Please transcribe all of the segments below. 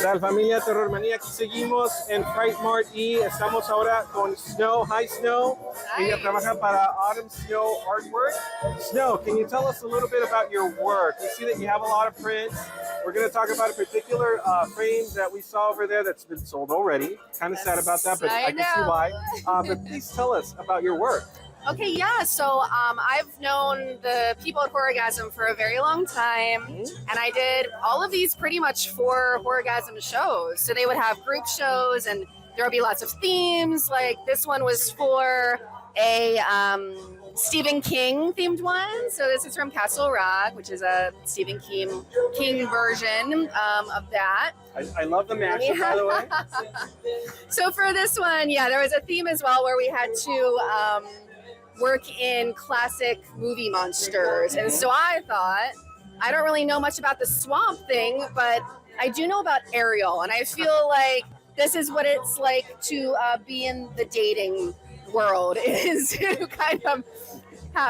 tal, familia Terror-Mania? Aquí seguimos en Fright Mart y estamos ahora con Snow. Hi, Snow. Hi. Ella trabaja para Autum Snow Artwork. Snow, can you tell us a little bit about your work? We see that you have a lot of prints. We're going to talk about a particular frame that we saw over there that's been sold already. Kind of sad about that, but I can see why. But please tell us about your work. Okay, yeah, so I've known the people at Horrorgasm for a very long time, and I did all of these pretty much for Horrorgasm shows. So they would have group shows, and there would be lots of themes. Like this one was for a Stephen King themed one. So this is from Castle Rock, which is a Stephen King version of that. I love the mashup, by the way. So for this one, yeah, there was a theme as well where we had to work in classic movie monsters. And so I thought, I don't really know much about the swamp thing, but I do know about Ariel. And I feel like this is what it's like to be in the dating world, is to kind of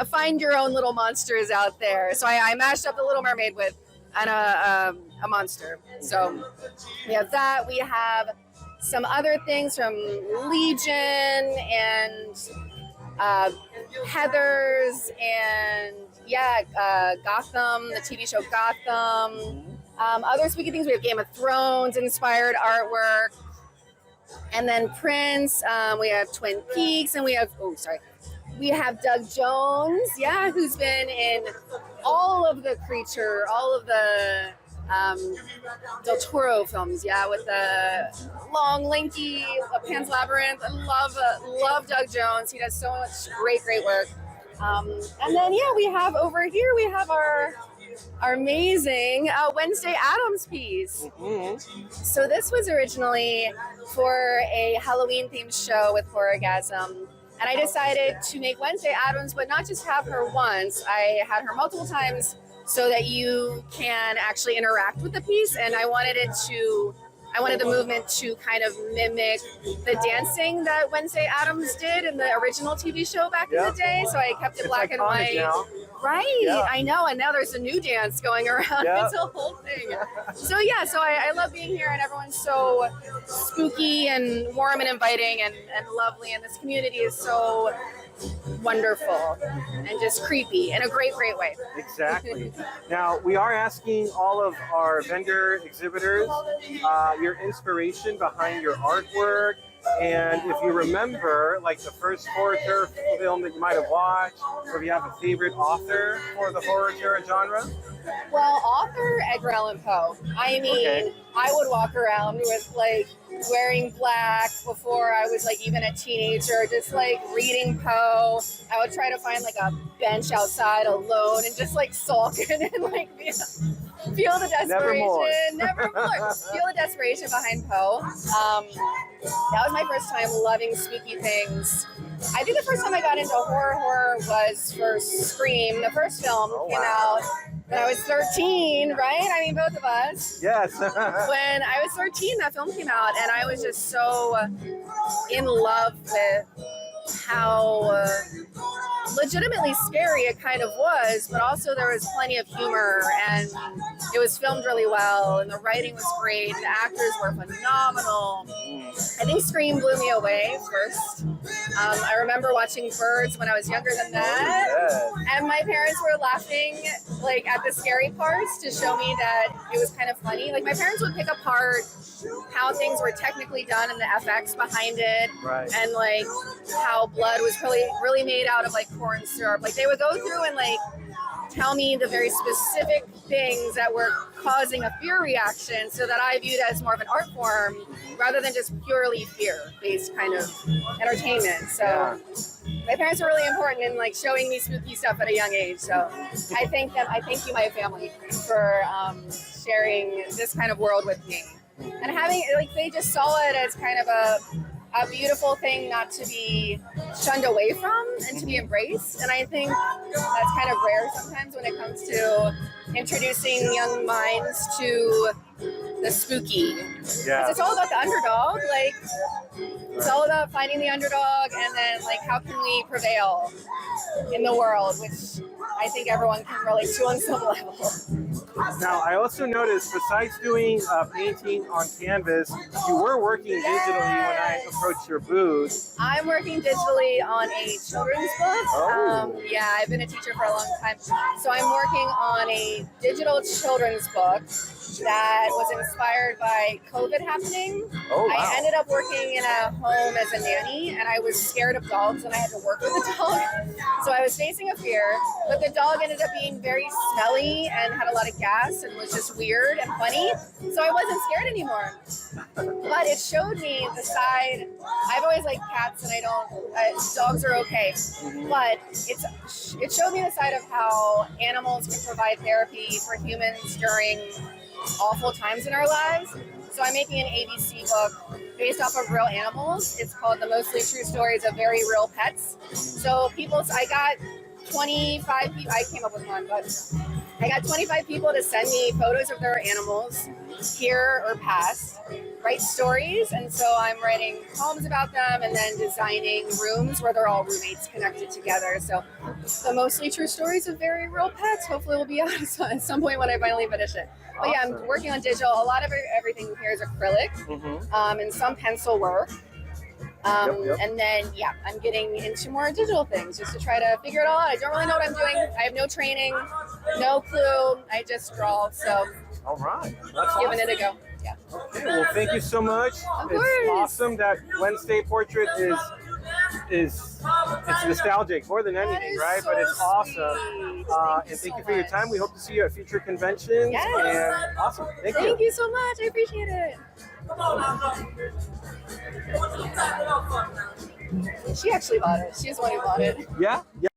find your own little monsters out there. So I mashed up the Little Mermaid with a monster. So we have that. We have some other things from Legion and Heathers and Gotham, the TV show Gotham. Other spooky things, we have Game of Thrones inspired artwork, and then Prince. We have Twin Peaks, and we have Doug Jones, who's been in all of the Del Toro films, with the long, lanky Pan's Labyrinth. I love Doug Jones. He does so much great work. And then, we have over here, we have our amazing Wednesday Addams piece. Mm-hmm. So this was originally for a Halloween-themed show with Horrorgasm. And I decided to make Wednesday Addams, but not just have her once. I had her multiple times so that you can actually interact with the piece. And I wanted the movement to kind of mimic the dancing that Wednesday Addams did in the original TV show back in the day. So I kept it black and white. Now. Right, yeah. I know, and now there's a new dance going around. It's a whole thing. So I love being here, and everyone's so spooky and warm and inviting and lovely, and this community is so wonderful and just creepy in a great way. Exactly. Now, we are asking all of our vendor exhibitors your inspiration behind your artwork. And if you remember, like the first horror terror film that you might have watched, or if you have a favorite author for the horror terror genre? Well, author Edgar Allan Poe. I mean, I would walk around with wearing black before I was even a teenager, just reading Poe. I would try to find a bench outside alone and just sulk and feel the desperation. Nevermore. Feel the desperation behind Poe. That was my first time loving spooky things. I think the first time I got into horror was for Scream. The first film came out when I was 13, right? I mean, both of us. Yes. When I was 13, that film came out, and I was just so in love with how legitimately scary it kind of was, but also there was plenty of humor, and it was filmed really well, and the writing was great, and the actors were phenomenal. I think Scream blew me away first. I remember watching Birds when I was younger than that, and my parents were laughing at the scary parts to show me that it was kind of funny. My parents would pick apart how things were technically done and the FX behind it, right. And how blood was really made out of corn syrup. They would go through and tell me the very specific things that were causing a fear reaction, so that I viewed it as more of an art form rather than just purely fear-based kind of entertainment. So my parents were really important in showing me spooky stuff at a young age. So I thank them. I thank you, my family, for sharing this kind of world with me. And having they just saw it as kind of a beautiful thing not to be shunned away from and to be embraced. And I think that's kind of rare sometimes when it comes to introducing young minds to the spooky. Yeah. It's all about the underdog. It's all about finding the underdog, and then how can we prevail in the world, which I think everyone can relate to on some level. Now, I also noticed, besides doing painting on canvas, you were working digitally when I approached your booth. I'm working digitally on a children's book. Oh. Yeah, I've been a teacher for a long time. So I'm working on a digital children's book that was inspired by COVID happening. Oh, wow. I ended up working in a home as a nanny, and I was scared of dogs and I had to work with a dog. So I was facing a fear, but the dog ended up being very smelly and had a lot of gas and was just weird and funny. So I wasn't scared anymore. But it showed me the side. I've always liked cats, and I don't. Dogs are okay, but it showed me the side of how animals can provide therapy for humans during awful times in our lives. So I'm making an ABC book based off of real animals. It's called The Mostly True Stories of Very Real Pets. So I got 25 people. I came up with one, but I got 25 people to send me photos of their animals, here or past, write stories, and so I'm writing poems about them and then designing rooms where they're all roommates connected together. So The Mostly True Stories of Very Real Pets hopefully will be out at some point when I finally finish it. But yeah, I'm working on digital. A lot of everything here is acrylic, and some pencil work. And then, yeah, I'm getting into more digital things just to try to figure it all out. I don't really know what I'm doing. I have no training, no clue. I just draw. So, all right, that's giving awesome. it a go. Yeah. Okay, well, thank you so much. Of It's course. awesome that Wednesday portrait is it's nostalgic more than anything, is right? so But it's awesome. sweet. And thank you for your time. We hope to see you at future conventions. Yes. And awesome. Thank you. Thank you so much. I appreciate it. She actually bought it. She's the one who bought it. Yeah. Yeah.